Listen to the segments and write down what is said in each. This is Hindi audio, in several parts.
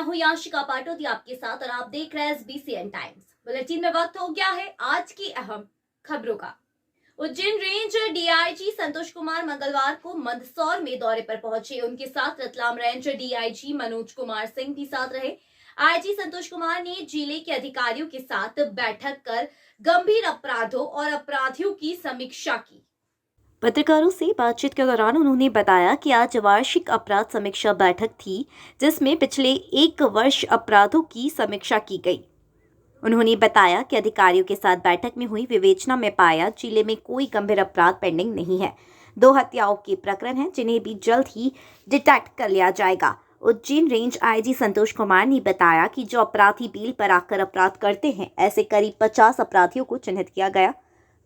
हूँ याशिका पाटोदी आपके साथ और आप देख रहे हैं एसबीसीएन टाइम्स। बुलेटिन में वक्त हो गया है आज की अहम खबरों का। उज्जैन रेंज डीआईजी संतोष कुमार मंगलवार को मंदसौर में दौरे पर पहुंचे। उनके साथ रतलाम रेंज डीआईजी मनोज कुमार सिंह भी साथ रहे। आईजी संतोष कुमार ने जिले के अधिकारियों के साथ बैठक कर गंभीर अपराधों और अपराधियों की समीक्षा की। पत्रकारों से बातचीत के दौरान उन्होंने बताया कि आज वार्षिक अपराध समीक्षा बैठक थी, जिसमें पिछले 1 वर्ष अपराधों की समीक्षा की गई। उन्होंने बताया कि अधिकारियों के साथ बैठक में हुई विवेचना में पाया जिले में कोई गंभीर अपराध पेंडिंग नहीं है। 2 हत्याओं के प्रकरण हैं जिन्हें भी जल्द ही डिटेक्ट कर लिया जाएगा। उज्जैन रेंज आईजी संतोष कुमार ने बताया कि जो अपराधी बेल पर आकर अपराध करते हैं, ऐसे करीब 50 अपराधियों को चिन्हित किया गया।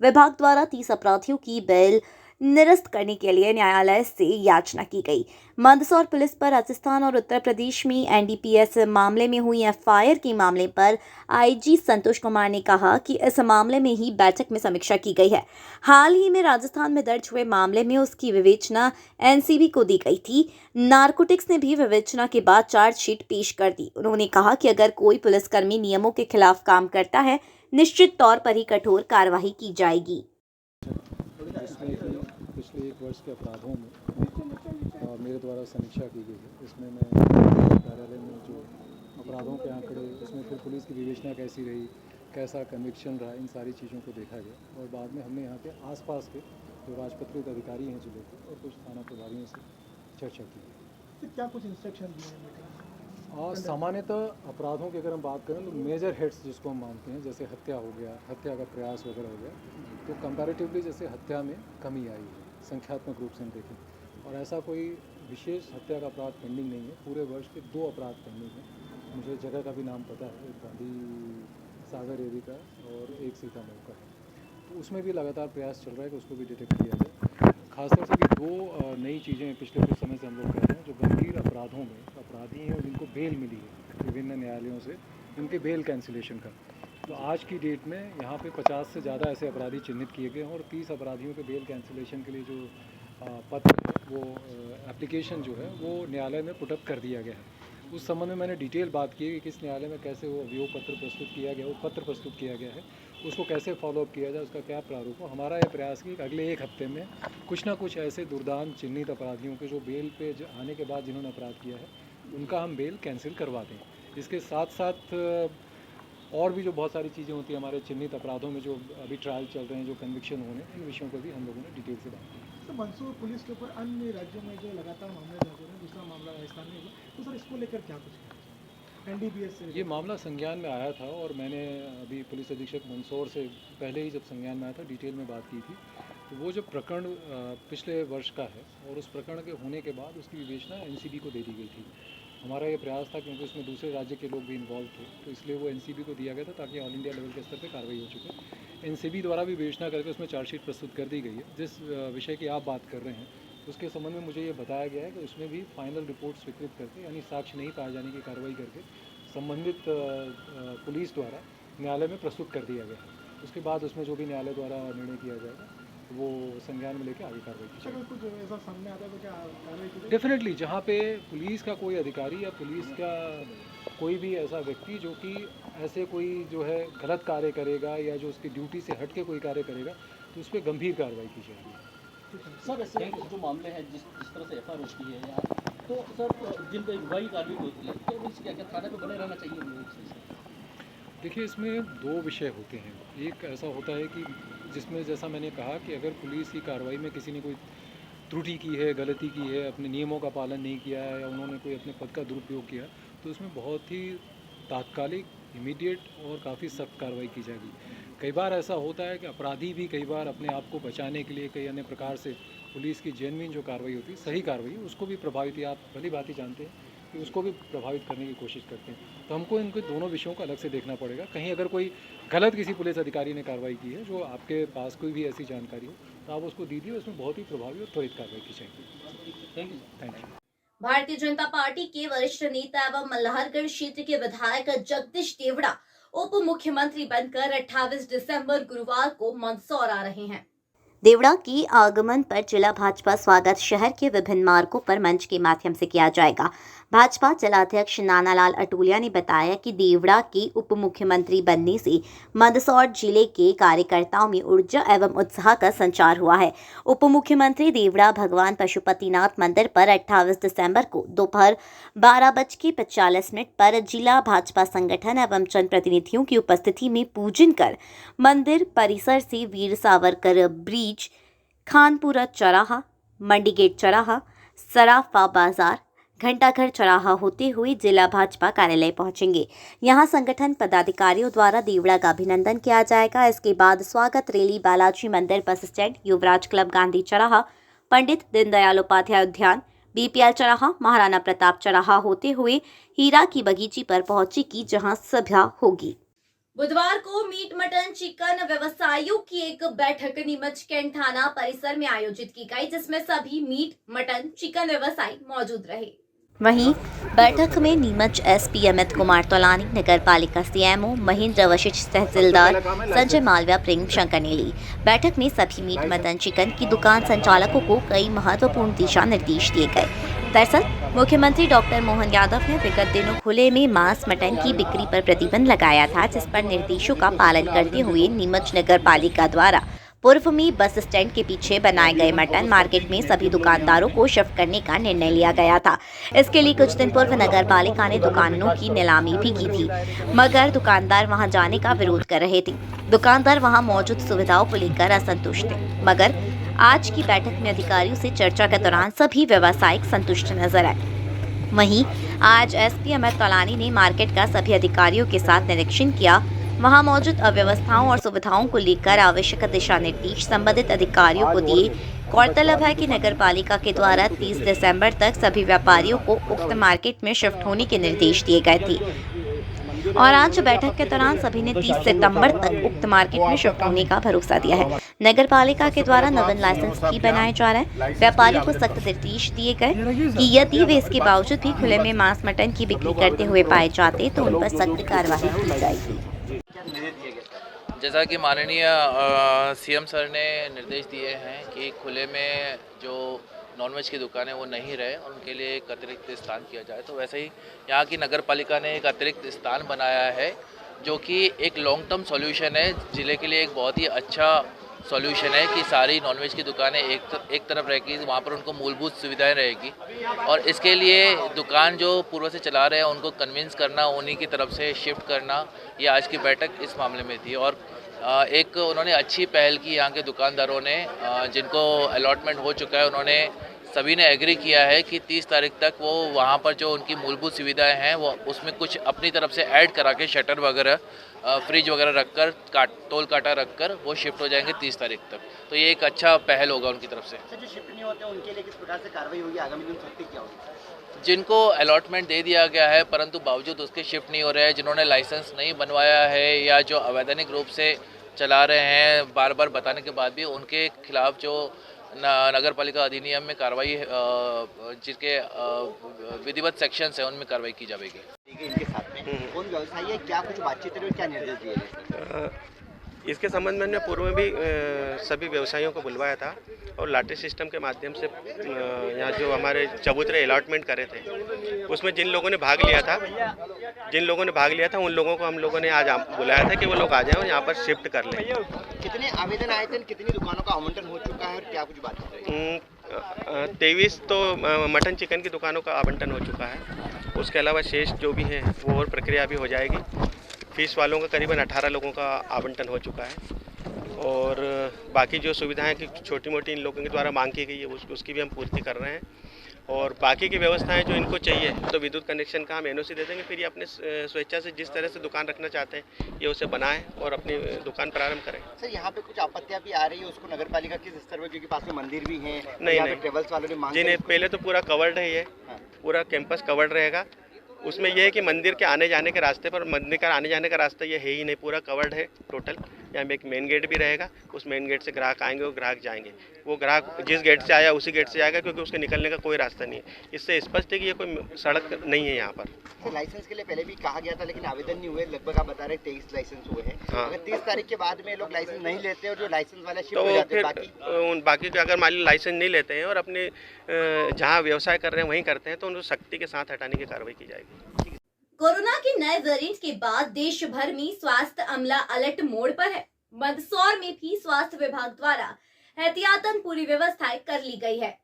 विभाग द्वारा 30 अपराधियों की बेल निरस्त करने के लिए न्यायालय से याचना की गई। मंदसौर पुलिस पर राजस्थान और उत्तर प्रदेश में एनडीपीएस मामले में हुई एफआईआर के मामले पर आईजी संतोष कुमार ने कहा कि इस मामले में ही बैठक में समीक्षा की गई है। हाल ही में राजस्थान में दर्ज हुए मामले में उसकी विवेचना एनसीबी को दी गई थी। नारकोटिक्स ने भी विवेचना के बाद चार्जशीट पेश कर दी। उन्होंने कहा कि अगर कोई पुलिसकर्मी नियमों के खिलाफ काम करता है, निश्चित तौर पर ही कठोर कार्रवाई की जाएगी। जिसमें कि पिछले 1 वर्ष के अपराधों में मेरे द्वारा समीक्षा की गई है। इसमें मैं कार्यालय में जो अपराधों के आंकड़े, उसमें फिर पुलिस की विवेचना कैसी रही, कैसा कन्विक्शन रहा, इन सारी चीज़ों को देखा गया। और बाद में हमने यहाँ के आसपास के जो राजपत्रित अधिकारी हैं जिले के और कुछ थाना प्रभारियों से चर्चा की है। क्या कुछ इंस्ट्रक्शन दिए हैं? सामान्यतः अपराधों की अगर हम बात करें तो मेजर हेड्स जिसको हम मानते हैं, जैसे हत्या हो गया, हत्या का प्रयास वगैरह हो गया, तो कंपैरेटिवली जैसे हत्या में कमी आई है संख्यात्मक रूप से हम देखें। और ऐसा कोई विशेष हत्या का अपराध पेंडिंग नहीं है। पूरे वर्ष के 2 अपराध पेंडिंग हैं। मुझे जगह का भी नाम पता है, एक गांधी सागर एरिया का और एक सीतामढ़ी का। तो उसमें भी लगातार प्रयास चल रहा है कि उसको भी डिटेक्ट किया जाए। खासतौर से भी 2 नई चीज़ें पिछले कुछ समय से हम लोग कर रहे हैं। जो गंभीर अपराधों में अपराधी हैं और जिनको बेल मिली है विभिन्न न्यायालयों से, उनके बेल कैंसिलेशन का, तो आज की डेट में यहाँ पे 50 से ज़्यादा ऐसे अपराधी चिन्हित किए गए हैं। और 30 अपराधियों के बेल कैंसिलेशन के लिए जो पत्र है, वो एप्लीकेशन जो है वो न्यायालय में पुटअप कर दिया गया है। उस संबंध में मैंने डिटेल बात की कि किस न्यायालय में कैसे वो अभियोग पत्र प्रस्तुत किया गया, वो पत्र प्रस्तुत किया गया है, उसको कैसे फॉलोअप किया जाए, उसका क्या प्रारूप हो। हमारा यह प्रयास कि अगले 1 हफ्ते में कुछ ना कुछ ऐसे दुर्दांत चिन्हित अपराधियों के जो बेल पे आने के बाद जिन्होंने अपराध किया है, उनका हम बेल कैंसिल करवा दें। इसके साथ साथ और भी जो बहुत सारी चीज़ें होती हैं हमारे चिन्हित अपराधों में, जो अभी ट्रायल चल रहे हैं, जो कन्विक्शन होने, इन विषयों पर भी हम लोगों ने डिटेल से बात की। तो मंदसौर पुलिस के ऊपर अन्य राज्यों में जो लगातार मामले दर्ज हो रहे हैं, दूसरा मामला राजस्थान में हुआ, तो सर इसको लेकर क्या कुछ एनडीपीएस से ये मामला संज्ञान में आया था और मैंने अभी पुलिस अधीक्षक मंदसौर से पहले ही जब संज्ञान में आया था डिटेल में बात की थी। तो वो जो प्रकरण पिछले वर्ष का है और उस प्रकरण के होने के बाद उसकी विवेचना एनसीबी को दे दी गई थी। हमारा ये प्रयास था क्योंकि उसमें दूसरे राज्य के लोग भी इन्वॉल्व थे, तो इसलिए वो एनसीबी को दिया गया था ताकि ऑल इंडिया लेवल के स्तर पर कार्रवाई हो चुके। एनसीबी द्वारा भी विवेचना करके उसमें चार्जशीट प्रस्तुत कर दी गई है। जिस विषय की आप बात कर रहे हैं उसके संबंध में मुझे ये बताया गया है कि उसमें भी फाइनल रिपोर्ट स्वीकृत करके, यानी साक्ष्य नहीं पाए जाने की कार्रवाई करके संबंधित पुलिस द्वारा न्यायालय में प्रस्तुत कर दिया गया है। उसके बाद उसमें जो भी न्यायालय द्वारा निर्णय किया जाएगा वो संज्ञान में लेकर आगे कार्रवाई की जाएगी। कुछ ऐसा सामने आता है तो क्या कार्रवाई की जाएगी? डेफिनेटली, जहाँ पे पुलिस का कोई अधिकारी या पुलिस का कोई भी ऐसा व्यक्ति जो कि ऐसे कोई जो है गलत कार्य करेगा या जो उसकी ड्यूटी से हट के कोई कार्य करेगा, तो उस पर गंभीर कार्रवाई की जाएगी। सर, ऐसे जो मामले हैं, जिस तरह से एफआईआर होती है यहाँ, तो सर जिन पर विभागीय कार्रवाई होती है, तो उस क्या थाने पर बने रहना चाहिए? देखिए, इसमें 2 विषय होते हैं। एक ऐसा होता है कि जिसमें जैसा मैंने कहा कि अगर पुलिस की कार्रवाई में किसी ने कोई त्रुटि की है, गलती की है, अपने नियमों का पालन नहीं किया है या उन्होंने कोई अपने पद का दुरुपयोग किया, तो उसमें बहुत ही तात्कालिक, इमीडिएट और काफ़ी सख्त कार्रवाई की जाएगी। कई बार ऐसा होता है कि अपराधी भी कई बार अपने आप को बचाने के लिए कई अन्य प्रकार से पुलिस की जेन्युइन जो कार्रवाई होती है, सही कार्रवाई, उसको भी प्रभावित, आप भली बात ही जानते हैं कि उसको भी प्रभावित करने की कोशिश करते हैं। तो हमको इनको दोनों विषयों को अलग से देखना पड़ेगा। कहीं अगर कोई गलत किसी पुलिस अधिकारी ने कार्रवाई की है, जो आपके पास कोई भी ऐसी जानकारी हो, तो आप उसको दीजिए, उसमें बहुत ही प्रभावी और त्वरित कार्रवाई की जाएगी। Thank you. Bharatiya Janata party के वरिष्ठ नेता एवं मल्हारगढ़ क्षेत्र के विधायक जगदीश देवड़ा उप मुख्यमंत्री बनकर 28 दिसंबर गुरुवार को मंदसौर आ रहे हैं। देवड़ा की आगमन पर जिला भाजपा स्वागत शहर के विभिन्न मार्गों पर मंच के माध्यम से किया जाएगा। भाजपा जिलाध्यक्ष नानालाल अटोलिया ने बताया कि देवड़ा के उप मुख्यमंत्री बनने से मंदसौर जिले के कार्यकर्ताओं में ऊर्जा एवं उत्साह का संचार हुआ है। उप मुख्यमंत्री देवड़ा भगवान पशुपतिनाथ मंदिर पर 28 दिसंबर को दोपहर 12:45 पर जिला भाजपा संगठन एवं जनप्रतिनिधियों की उपस्थिति में पूजन कर मंदिर परिसर से वीर सावरकर ब्रिज, खानपुरा चौराहा, मंडी गेट चौराहा, सराफा बाजार, घंटाघर चौराहा होते हुए जिला भाजपा कार्यालय पहुंचेंगे। यहां संगठन पदाधिकारियों द्वारा देवड़ा का अभिनंदन किया जाएगा। इसके बाद स्वागत रैली बालाजी मंदिर बस स्टैंड, युवराज क्लब गांधी चौराहा, पंडित दीनदयाल उपाध्याय उद्यान, बीपीएल चौराहा, महाराणा प्रताप चौराहा होते हुए हीरा की बगीची पर पहुंचेगी, जहां सभा होगी। बुधवार को मीट मटन चिकन व्यवसायियों की एक बैठक नीमच कैंट थाना परिसर में आयोजित की गई, जिसमें सभी मीट मटन चिकन व्यवसायी मौजूद रहे। वहीं बैठक में नीमच एसपी अमित कुमार तौलानी, नगर पालिका सीएमओ महेंद्र वशिष्ठ, तहसीलदार संजय मालविया, प्रेम शंकर ने ली। बैठक में सभी मीट मटन चिकन की दुकान संचालकों को कई महत्वपूर्ण दिशा निर्देश दिए गए। दरअसल मुख्यमंत्री डॉक्टर मोहन यादव ने विगत दिनों खुले में मांस मटन की बिक्री पर प्रतिबंध लगाया था, जिस पर निर्देशों का पालन करते हुए नीमच नगर पालिका द्वारा पूर्व में बस स्टैंड के पीछे बनाए गए मटन मार्केट में सभी दुकानदारों को शिफ्ट करने का निर्णय लिया गया था। इसके लिए कुछ दिन पूर्व नगर पालिका ने दुकानों की नीलामी भी की थी, मगर दुकानदार वहां जाने का विरोध कर रहे थे। दुकानदार वहां मौजूद सुविधाओं को लेकर असंतुष्ट थे, मगर आज की बैठक में अधिकारियों से चर्चा के दौरान सभी व्यवसायिक संतुष्ट नजर आए। वहीं आज एसपी अमित तौलानी ने मार्केट का सभी अधिकारियों के साथ निरीक्षण किया। वहां मौजूद अव्यवस्थाओं और सुविधाओं को लेकर आवश्यक दिशा निर्देश संबंधित अधिकारियों को दिए। गौरतलब है कि नगर पालिका के द्वारा 30 दिसंबर तक सभी व्यापारियों को उक्त मार्केट में शिफ्ट होने के निर्देश दिए गए थे और आज बैठक के दौरान सभी ने 30 सितंबर तक उक्त मार्केट में शिफ्ट होने का भरोसा दिया है। नगर पालिका के द्वारा नवीन लाइसेंस भी बनाए जा रहे हैं। व्यापारियों को सख्त निर्देश दिए गए कि यदि वे इसके बावजूद भी खुले में मांस मटन की बिक्री करते हुए पाए जाते तो उन पर सख्त कार्रवाई की जाएगी। जैसा कि माननीय सीएम सर ने निर्देश दिए हैं कि खुले में जो नॉनवेज की दुकानें वो नहीं रहे और उनके लिए एक अतिरिक्त स्थान किया जाए, तो वैसे ही यहाँ की नगर पालिका ने एक अतिरिक्त स्थान बनाया है, जो कि एक लॉन्ग टर्म सॉल्यूशन है। ज़िले के लिए एक बहुत ही अच्छा सॉल्यूशन है कि सारी नॉनवेज की दुकानें एक तरफ रहेगी, वहाँ पर उनको मूलभूत सुविधाएं रहेगी और इसके लिए दुकान जो पूर्व से चला रहे हैं उनको कन्विंस करना, उन्हीं की तरफ से शिफ्ट करना, ये आज की बैठक इस मामले में थी। और एक उन्होंने अच्छी पहल की यहाँ के दुकानदारों ने, जिनको अलॉटमेंट हो चुका है, उन्होंने सभी ने एग्री किया है कि 30 तारीख तक वो वहाँ पर जो उनकी मूलभूत सुविधाएं हैं वो उसमें कुछ अपनी तरफ से ऐड करा के शटर वगैरह, फ्रिज वगैरह रखकर, तोल काटा रखकर वो शिफ्ट हो जाएंगे 30 तारीख तक। तो ये एक अच्छा पहल होगा उनकी तरफ से। सर, जो शिफ्ट नहीं होते हैं उनके लिए किस प्रकार से कार्रवाई होगी, आगामी दिन सख्ती क्या होगी? जिनको अलॉटमेंट दे दिया गया है परंतु बावजूद उसके शिफ्ट नहीं हो रहे हैं, जिन्होंने लाइसेंस नहीं बनवाया है या जो अवैधानिक रूप से चला रहे हैं बार बार बताने के बाद भी, उनके खिलाफ जो नगर पालिका अधिनियम में कार्रवाई, जिसके विधिवत सेक्शंस हैं उनमें कार्रवाई की जाएगी। ठीक है, इनके साथ में कौन व्यवसायी है, क्या कुछ बातचीत हुई, क्या निर्देश दिए गए? इसके संबंध में हमने पूर्व में भी सभी व्यवसायियों को बुलवाया था और लाटरी सिस्टम के माध्यम से यहाँ जो हमारे चबूतरे अलॉटमेंट करे थे उसमें जिन लोगों ने भाग लिया था उन लोगों को हम लोगों ने आज बुलाया था कि वो लोग आ जाएं और यहाँ पर शिफ्ट कर लें। कितने आवेदन आए थे, कितनी दुकानों का आवंटन हो चुका है और क्या कुछ बात है? 23 तो मटन चिकन की दुकानों का आवंटन हो चुका है, उसके अलावा शेष जो भी हैं वो और प्रक्रिया भी हो जाएगी। फीस वालों का करीबन 18 लोगों का आवंटन हो चुका है और बाकी जो सुविधाएं कि छोटी मोटी इन लोगों के द्वारा मांग की गई है उसकी भी हम पूर्ति कर रहे हैं और बाकी की व्यवस्थाएं जो इनको चाहिए तो विद्युत कनेक्शन का हम एनओसी दे देंगे, फिर ये अपने स्वेच्छा से जिस तरह से दुकान रखना चाहते हैं ये उसे बनाएं और अपनी दुकान प्रारंभ करें। सर, यहाँ पे कुछ आपत्तियाँ भी आ रही है, उसको नगर पालिका किस स्तर पर, क्योंकि पास में मंदिर भी है, नहीं, ट्रेवल्स वालों ने मांग जी नहीं, पहले तो पूरा कवर्ड है, ये पूरा कैंपस कवर्ड रहेगा। उसमें यह है कि मंदिर के आने जाने के रास्ते पर, मंदिर का आने जाने का रास्ता ये है ही नहीं, पूरा कवर्ड है टोटल। यहाँ में एक मेन गेट भी रहेगा, उस मेन गेट से ग्राहक आएंगे और ग्राहक जाएंगे। वो ग्राहक जिस गेट से आया उसी गेट से जाएगा, क्योंकि उसके निकलने का कोई रास्ता नहीं है। इससे स्पष्ट है कि ये कोई सड़क नहीं है यहाँ पर। तो लाइसेंस के लिए पहले भी कहा गया था, लेकिन आवेदन नहीं हुए। लगभग आप बता रहे 23 लाइसेंस हुए हैं। हाँ। अगर 30 तारीख के बाद में लोग लाइसेंस नहीं लेते और जो लाइसेंस वाले शिफ्ट तो हो जाते फिर हैं, बाकी के अगर मान ली लाइसेंस नहीं लेते हैं और अपने जहाँ व्यवसाय कर रहे हैं वहीं करते हैं, तो उनको सख्ती के साथ हटाने की कार्रवाई की जाएगी। कोरोना के नए वेरिएंट के बाद देश भर में स्वास्थ्य अमला अलर्ट मोड पर है। मंदसौर में भी स्वास्थ्य विभाग द्वारा एहतियातन पूरी व्यवस्थाएं कर ली गई है।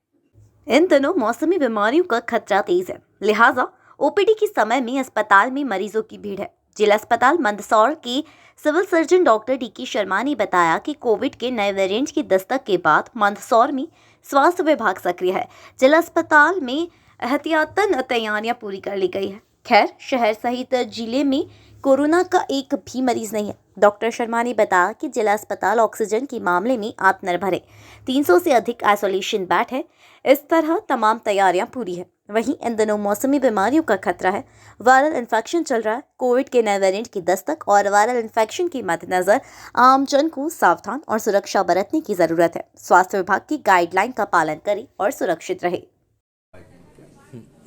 इन दिनों मौसमी बीमारियों का खतरा तेज है, लिहाजा ओपीडी के समय में अस्पताल में मरीजों की भीड़ है। जिला अस्पताल मंदसौर के civil surgeon doctor D K. Sharma ने बताया कि कोविड के नए वेरिएंट की दस्तक के बाद मंदसौर में स्वास्थ्य विभाग सक्रिय है। जिला अस्पताल में एहतियातन तैयारियां पूरी कर ली गई है। खैर, शहर सहित जिले में कोरोना का एक भी मरीज नहीं है। डॉक्टर शर्मा ने बताया कि जिला अस्पताल ऑक्सीजन के मामले में आत्मनिर्भर है। 300 से अधिक आइसोलेशन बेड है। इस तरह तमाम तैयारियां पूरी है। वहीं इन दिनों मौसमी बीमारियों का खतरा है। वायरल इन्फेक्शन चल रहा है। कोविड के नए वेरिएंट की दस्तक और वायरल इन्फेक्शन के मद्देनजर आमजन को सावधान और सुरक्षा बरतने की जरूरत है। स्वास्थ्य विभाग की गाइडलाइन का पालन करें और सुरक्षित रहे।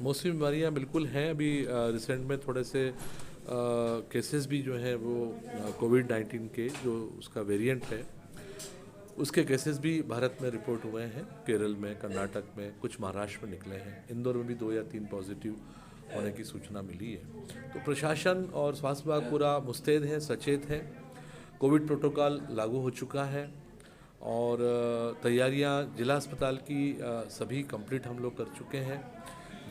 मौसमी बीमारियां बिल्कुल हैं। अभी रिसेंट में थोड़े से केसेस भी जो हैं वो कोविड-19 के जो उसका वेरिएंट है उसके केसेस भी भारत में रिपोर्ट हुए हैं। केरल में, कर्नाटक में, कुछ महाराष्ट्र में निकले हैं। इंदौर में भी 2 या 3 पॉजिटिव होने की सूचना मिली है। तो प्रशासन और स्वास्थ्य विभाग पूरा मुस्तैद है, सचेत है। कोविड प्रोटोकॉल लागू हो चुका है और तैयारियां जिला अस्पताल की सभी कंप्लीट हम लोग कर चुके हैं।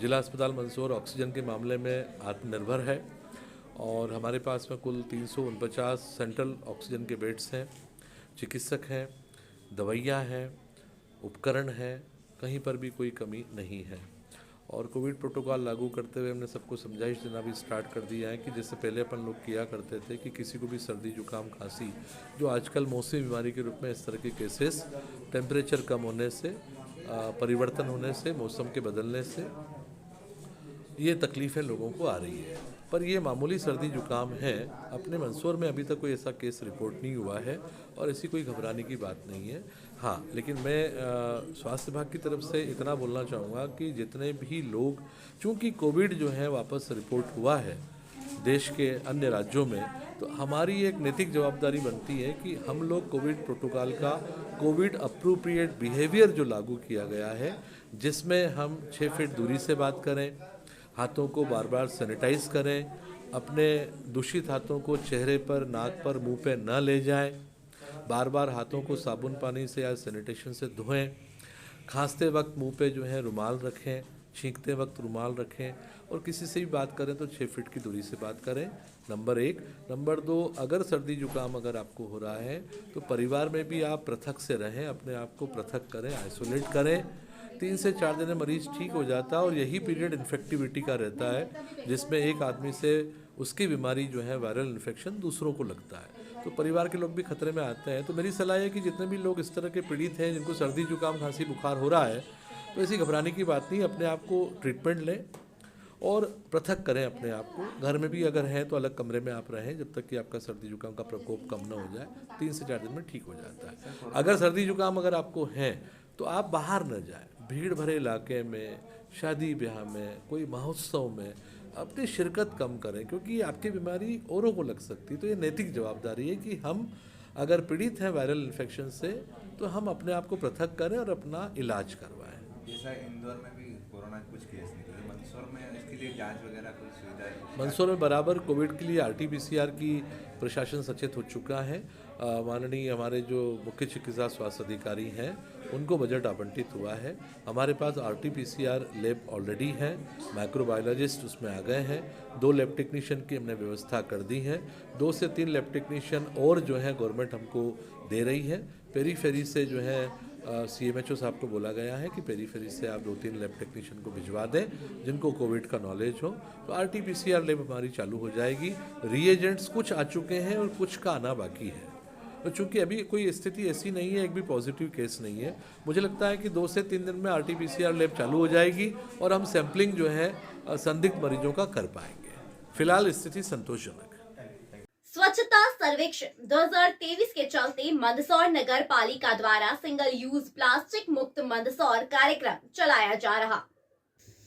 जिला अस्पताल मंदसौर ऑक्सीजन के मामले में आत्मनिर्भर है और हमारे पास में कुल 349 सेंट्रल ऑक्सीजन के बेड्स हैं, चिकित्सक हैं, दवाइयाँ हैं, उपकरण हैं, कहीं पर भी कोई कमी नहीं है। और कोविड प्रोटोकॉल लागू करते हुए हमने सबको समझाइश देना भी स्टार्ट कर दिया है कि जैसे पहले अपन लोग किया करते थे कि किसी को भी सर्दी जुकाम खांसी जो आजकल मौसमी बीमारी के रूप में इस तरह के केसेस टेम्परेचर कम होने से, परिवर्तन होने से, मौसम के बदलने से ये तकलीफ़ें लोगों को आ रही है, पर ये मामूली सर्दी जुकाम है। अपने मंदसौर में अभी तक कोई ऐसा केस रिपोर्ट नहीं हुआ है और ऐसी कोई घबराने की बात नहीं है। हाँ, लेकिन मैं स्वास्थ्य विभाग की तरफ से इतना बोलना चाहूँगा कि जितने भी लोग, चूँकि कोविड जो है वापस रिपोर्ट हुआ है देश के अन्य राज्यों में, तो हमारी एक नैतिक जवाबदारी बनती है कि हम लोग कोविड प्रोटोकॉल का कोविड अप्रोप्रिएट बिहेवियर जो लागू किया गया है, जिसमें हम 6 फीट दूरी से बात करें, हाथों को बार बार सैनिटाइज करें, अपने दूषित हाथों को चेहरे पर, नाक पर, मुंह पे न ले जाएं, बार बार हाथों को साबुन पानी से या सैनिटेशन से धोएं, खांसते वक्त मुंह पे जो है रुमाल रखें, छींकते वक्त रुमाल रखें और किसी से भी बात करें तो 6 फीट की दूरी से बात करें। नंबर 1। नंबर 2, अगर सर्दी जुकाम अगर आपको हो रहा है तो परिवार में भी आप पृथक से रहें, अपने आप को पृथक करें, आइसोलेट करें। 3 से 4 दिन में मरीज ठीक हो जाता है और यही पीरियड इन्फेक्टिविटी का रहता है जिसमें एक आदमी से उसकी बीमारी जो है वायरल इन्फेक्शन दूसरों को लगता है, तो परिवार के लोग भी खतरे में आते हैं। तो मेरी सलाह है कि जितने भी लोग इस तरह के पीड़ित हैं, जिनको सर्दी जुकाम खांसी बुखार हो रहा है, तो ऐसी घबराने की बात नहीं, अपने आप को ट्रीटमेंट लें और पृथक करें अपने आप को। घर में भी अगर हैं तो अलग कमरे में आप रहें जब तक कि आपका सर्दी जुकाम का प्रकोप कम ना हो जाए। 3 से 4 दिन में ठीक हो जाता है। अगर सर्दी जुकाम अगर आपको है तो आप बाहर न जाएं, भीड़ भरे इलाके में, शादी ब्याह में, कोई महोत्सव में अपनी शिरकत कम करें, क्योंकि आपकी बीमारी औरों को लग सकती है। तो ये नैतिक जवाबदारी है कि हम अगर पीड़ित हैं वायरल इन्फेक्शन से तो हम अपने आप को पृथक करें और अपना इलाज करवाएं। जैसा इंदौर में भी कोरोना के कुछ केस निकले, मंदसौर में इसके लिए जांच वगैरह कोई सुविधा है? मंदसौर में बराबर कोविड के लिए RT-PCR की प्रशासन सचेत हो चुका है। माननीय हमारे जो मुख्य चिकित्सा स्वास्थ्य अधिकारी हैं उनको बजट आवंटित हुआ है। हमारे पास RT-PCR लैब ऑलरेडी है, माइक्रोबायोलॉजिस्ट उसमें आ गए हैं, 2 लैब टेक्नीशियन की हमने व्यवस्था कर दी है। 2 से 3 लैब टेक्नीशियन और जो है गवर्नमेंट हमको दे रही है। पेरीफेरी से जो है CMHO साहब को बोला गया है कि पेरीफेरी से आप 2-3 लैब टेक्नीशियन को भिजवा दें जिनको कोविड का नॉलेज हो, तो RT-PCR लैब हमारी चालू हो जाएगी। रिएजेंट्स कुछ आ चुके हैं और कुछ का आना बाकी है। तो चूँकि अभी कोई स्थिति ऐसी नहीं है, एक भी पॉजिटिव केस नहीं है, मुझे लगता है कि 2 से 3 दिन में RT-PCR लैब चालू हो जाएगी और हम सैंपलिंग जो है संदिग्ध मरीजों का कर पाएंगे। फिलहाल स्थिति संतोषजनक है। स्वच्छता स्वच्छता सर्वेक्षण 2023 के चलते मंदसौर नगर पालिका द्वारा सिंगल यूज प्लास्टिक मुक्त मंदसौर कार्यक्रम चलाया जा रहा।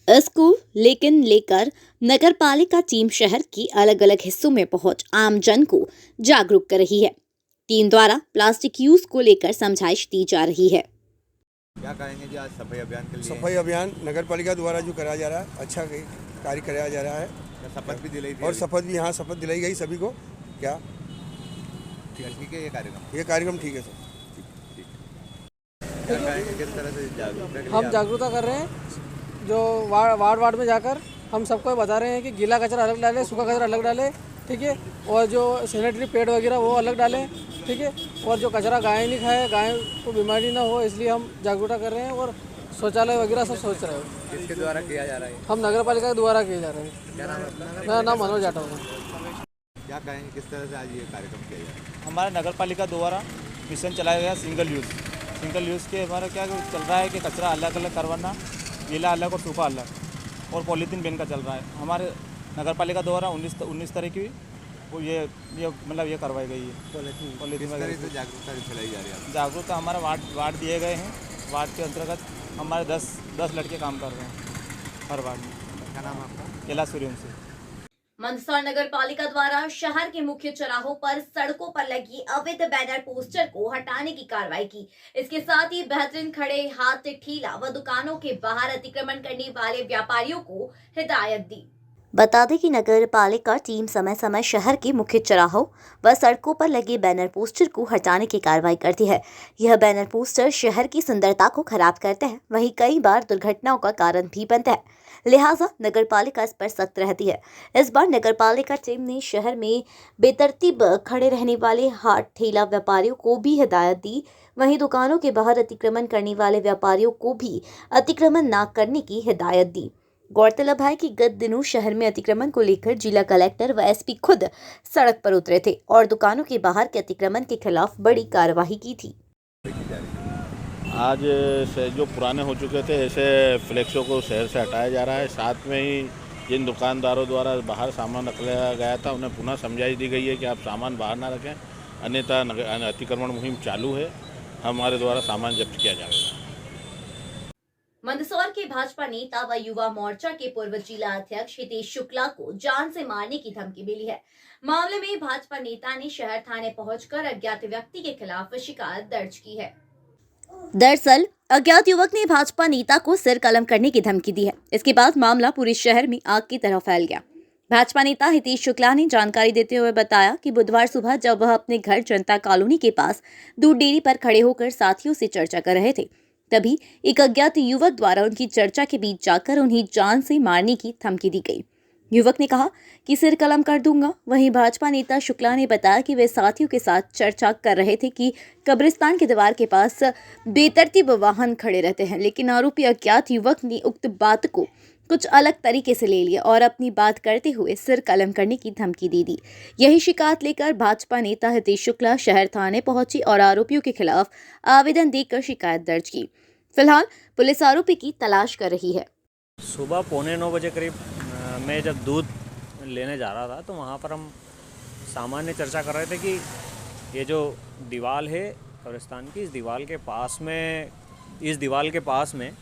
इसको लेकर नगर पालिका टीम शहर के अलग अलग हिस्सों में पहुंच आम जन को जागरूक कर रही है। टीम द्वारा प्लास्टिक यूज को लेकर समझाइश दी जा रही है। क्या कहेंगे जी आज सफाई अभियान के लिए? सफाई अभियान नगर पालिका द्वारा जो कराया जा रहा है, अच्छा कार्य कराया जा रहा है। शपथ भी दिलाई थी और शपथ भी, यहाँ शपथ दिलाई गई सभी को। क्या ठीक है ये कार्यक्रम? ये कार्यक्रम ठीक है सर। क्या कहेंगे किस तरह से जागरूकता? हम जागरूकता कर रहे हैं, जो वार्ड में जाकर हम सबको बता रहे हैं कि गीला कचरा अलग डालें, सूखा कचरा अलग डालें, ठीक है, और जो सैनिटरी पैड वगैरह वो अलग डालें, ठीक है, और जो कचरा गाय नहीं खाए, गाय को बीमारी ना हो, इसलिए हम जागरूकता कर रहे हैं। और शौचालय वगैरह सब सोच रहे हैं। किसके द्वारा किया जा रहा है? हम नगर पालिका द्वारा किए जा रहे हैं। क्या नाम है आपका? मेरा नाम मनोज जाटव है। क्या कहेंगे किस तरह से आज ये कार्यक्रम किया जा रहा है? हमारे नगर पालिका द्वारा मिशन चलाया गया सिंगल यूज़ के हमारा क्या चल रहा है कि कचरा अलग अलग करवाना, गीला अलग और सूखा अलग, और पॉलीथीन बैन का चल रहा है। हमारे नगर पालिका द्वारा 19 तरह की वो ये मतलब ये करवाई गई है पॉलीथीन वगैरह से। जागरूकता फैलाई जा रही है? जागरूकता हमारे वार्ड दिए गए हैं। वार्ड के अंतर्गत हमारे 10 लड़के काम कर रहे हैं हर वार्ड में। क्या नाम है आपका? कैलाश सूर्यवंशी। मंदसौर नगर पालिका द्वारा शहर के मुख्य चौराहों पर सड़कों पर लगी अवैध बैनर पोस्टर को हटाने की कार्रवाई की। इसके साथ ही बेहतरीन खड़े हाथ ठेला व दुकानों के बाहर अतिक्रमण करने वाले व्यापारियों को हिदायत दी। बता दें कि नगर पालिका टीम समय समय शहर के मुख्य चौराहों व सड़कों पर लगे बैनर पोस्टर को हटाने की कार्रवाई करती है। यह बैनर पोस्टर शहर की सुंदरता को खराब करते हैं, वहीं कई बार दुर्घटनाओं का कारण भी बनता है, लिहाजा नगर पालिका इस पर सख्त रहती है। इस बार नगर पालिका टीम ने शहर में बेतरतीब खड़े रहने वाले हाट ठेला व्यापारियों को भी हिदायत दी, वहीं दुकानों के बाहर अतिक्रमण करने वाले व्यापारियों को भी अतिक्रमण न करने की हिदायत दी। गौरतलब है कि गत दिनों शहर में अतिक्रमण को लेकर जिला कलेक्टर व एसपी खुद सड़क पर उतरे थे और दुकानों के बाहर के अतिक्रमण के खिलाफ बड़ी कार्रवाई की थी। आज से जो पुराने हो चुके थे ऐसे फ्लेक्सों को शहर से हटाया जा रहा है। साथ में ही जिन दुकानदारों द्वारा बाहर सामान रखा गया था उन्हें पुनः समझाइश दी गई है कि आप सामान बाहर ना रखें, अन्यथा अतिक्रमण मुहिम चालू है, हमारे द्वारा सामान जब्त किया जाएगा। मंदसौर के भाजपा नेता व युवा मोर्चा के पूर्व जिला अध्यक्ष हितेश शुक्ला को जान से मारने की धमकी मिली है। मामले में भाजपा नेता ने शहर थाने पहुंचकर अज्ञात व्यक्ति के खिलाफ शिकायत दर्ज की है। दरअसल अज्ञात युवक ने भाजपा नेता को सिर कलम करने की धमकी दी है। इसके बाद मामला पूरे शहर में आग की तरह फैल गया। भाजपा नेता हितेश शुक्ला ने जानकारी देते हुए बताया कि बुधवार सुबह जब वह अपने घर जनता कॉलोनी के पास दूध डेयरी पर खड़े होकर साथियों से चर्चा कर रहे थे, तभी एक अज्ञात युवक द्वारा उनकी चर्चा के बीच जाकर उन्हें जान से मारने की धमकी दी गई। युवक ने कहा कि सिर कलम कर दूंगा। वहीं भाजपा नेता शुक्ला ने बताया कि वे साथियों के साथ चर्चा कर रहे थे कि कब्रिस्तान के दीवार के पास बेतरतीब वाहन खड़े रहते हैं, लेकिन आरोपी अज्ञात युवक ने उक्त बात को कुछ अलग तरीके से ले लिया और अपनी बात करते हुए सिर कलम करने की धमकी दे दी। यही शिकायत लेकर भाजपा नेता हितेश शुक्ला शहर थाने पहुंची और आरोपियों के खिलाफ आवेदन देकर शिकायत दर्ज की। फिलहाल पुलिस आरोपी की तलाश कर रही है। सुबह 8:45 बजे करीब मैं जब दूध लेने जा रहा था तो वहाँ पर हम सामान्य चर्चा कर रहे थे कि ये जो दीवार है कब्रिस्तान की, इस दीवार के पास में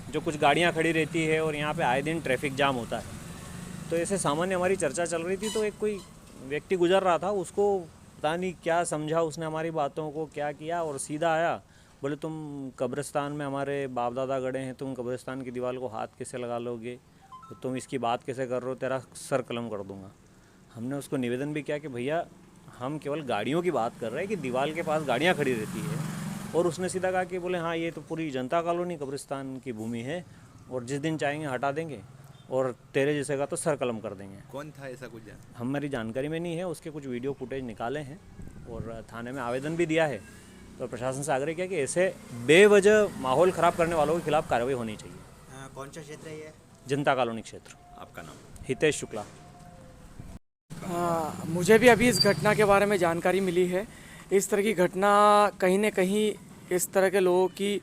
जो कुछ गाड़ियाँ खड़ी रहती है और यहाँ पे आए दिन ट्रैफिक जाम होता है। तो ऐसे सामान्य हमारी चर्चा चल रही थी तो एक कोई व्यक्ति गुजर रहा था, उसको पता नहीं क्या समझा उसने हमारी बातों को, क्या किया और सीधा आया, बोले तुम कब्रिस्तान में हमारे बाप दादा गड़े हैं, तुम कब्रिस्तान की दीवार को हाथ कैसे लगा लोगे, तो तुम इसकी बात कैसे कर रहे हो, तेरा सर कलम कर दूंगा। हमने उसको निवेदन भी किया कि भैया हम केवल गाड़ियों की बात कर रहे हैं कि दीवार के पास गाड़ियाँ खड़ी रहती है, और उसने सीधा कहा कि बोले हाँ ये तो पूरी जनता कॉलोनी कब्रिस्तान की भूमि है और जिस दिन चाहेंगे हटा देंगे और तेरे जैसे का तो सर कलम कर देंगे। कौन था ऐसा कुछ? हमारी जानकारी में नहीं है। उसके कुछ वीडियो फुटेज निकाले हैं और थाने में आवेदन भी दिया है। तो प्रशासन से आग्रह किया कि ऐसे बेवजह माहौल ख़राब करने वालों के खिलाफ कार्रवाई होनी चाहिए। कौन सा क्षेत्र है ये? जनता कॉलोनी क्षेत्र। आपका नाम? हितेश शुक्ला। मुझे भी अभी इस घटना के बारे में जानकारी मिली है। इस तरह की घटना कहीं न कहीं इस तरह के लोगों की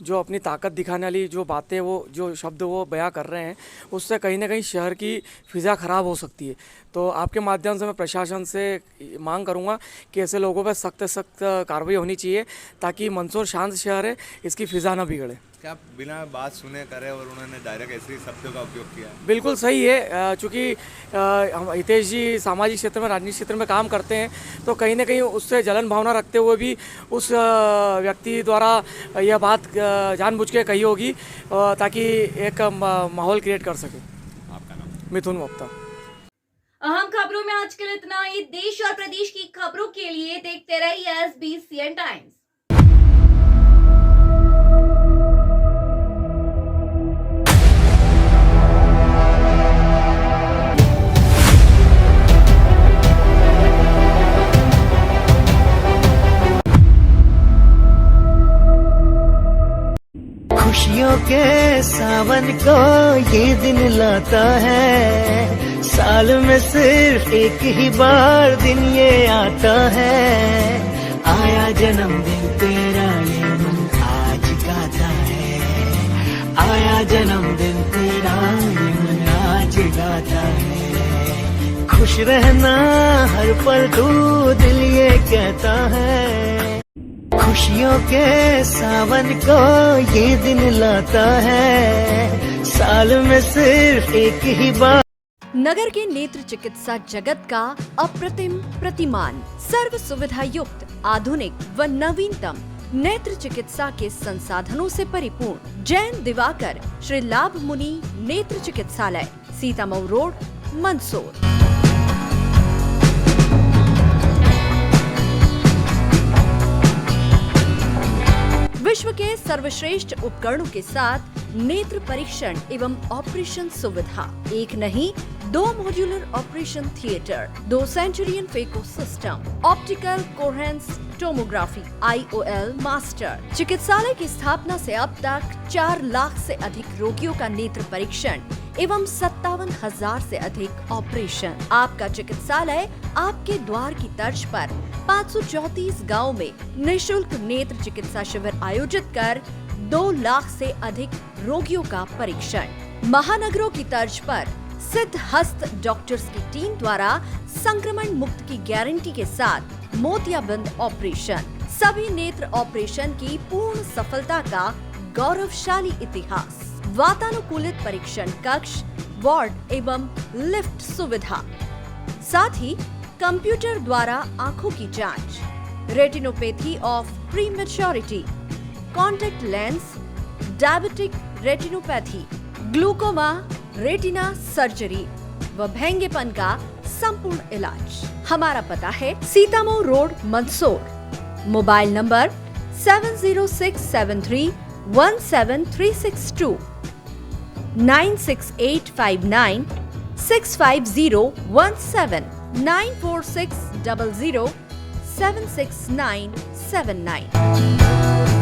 जो अपनी ताकत दिखाने वाली जो बातें, वो जो शब्द वो बयां कर रहे हैं, उससे कहीं ना कहीं शहर की फ़िज़ा ख़राब हो सकती है। तो आपके माध्यम से मैं प्रशासन से मांग करूंगा कि ऐसे लोगों पर सख्त कार्रवाई होनी चाहिए, ताकि मंदसौर शांत शहर है, इसकी फ़िज़ा ना बिगड़े। क्या बिना बात सुने करे और उन्होंने डायरेक्ट ऐसे ही शब्दों का उपयोग किया? बिल्कुल सही है, चूँकि हम हितेश जी सामाजिक क्षेत्र में, राजनीतिक क्षेत्र में काम करते हैं, तो कहीं ना कहीं उससे जलन भावना रखते हुए भी उस व्यक्ति द्वारा यह बात जानबूझ के कही होगी, ताकि एक माहौल क्रिएट कर सके। आपका नाम? मिथुन वक्ता। अहम खबरों में आज के लिए इतना ही। देश और प्रदेश की खबरों के लिए देखते रहिए SBCN टाइम्स। खुशियों के सावन को ये दिन लाता है, साल में सिर्फ एक ही बार दिन ये आता है। आया जन्मदिन तेरा ये मन आज गाता है, आया जन्मदिन तेरा ये मन आज गाता है। खुश रहना हर पल तू दिल ये कहता है। खुशियों के सावन को ये दिन लाता है, साल में सिर्फ एक ही बार। नगर के नेत्र चिकित्सा जगत का अप्रतिम प्रतिमान, सर्व सुविधा युक्त, आधुनिक व नवीनतम नेत्र चिकित्सा के संसाधनों से परिपूर्ण जैन दिवाकर श्री लाभ मुनि नेत्र चिकित्सालय, सीतामऊ रोड, मंदसौर। विश्व के सर्वश्रेष्ठ उपकरणों के साथ नेत्र परीक्षण एवं ऑपरेशन सुविधा, एक नहीं 2 modular operation theatre, 2 Centurion phaco system, optical coherence tomography, IOL master. चिकित्सालय की स्थापना से अब तक 4 लाख से अधिक रोगियों का नेत्र परीक्षण एवं 57,000 से अधिक ऑपरेशन। आपका चिकित्सालय आपके द्वार की तर्ज पर 534 गाँव में निःशुल्क नेत्र चिकित्सा शिविर आयोजित कर 2 लाख से अधिक रोगियों का परीक्षण। महानगरों की तर्ज पर सिद्ध हस्त डॉक्टर्स की टीम द्वारा संक्रमण मुक्त की गारंटी के साथ मोतियाबिंद ऑपरेशन। सभी नेत्र ऑपरेशन की पूर्ण सफलता का गौरवशाली इतिहास। वातानुकूलित परीक्षण कक्ष, वार्ड एवं लिफ्ट सुविधा, साथ ही कंप्यूटर द्वारा आंखों की जांच, retinopathy of prematurity, contact lens, diabetic retinopathy, glaucoma, retina surgery व भेंगेपन का संपूर्ण इलाज। हमारा पता है Sitamau road, Mandsaur. Mobile number 7067317362, 96859 65017, 94600 76979।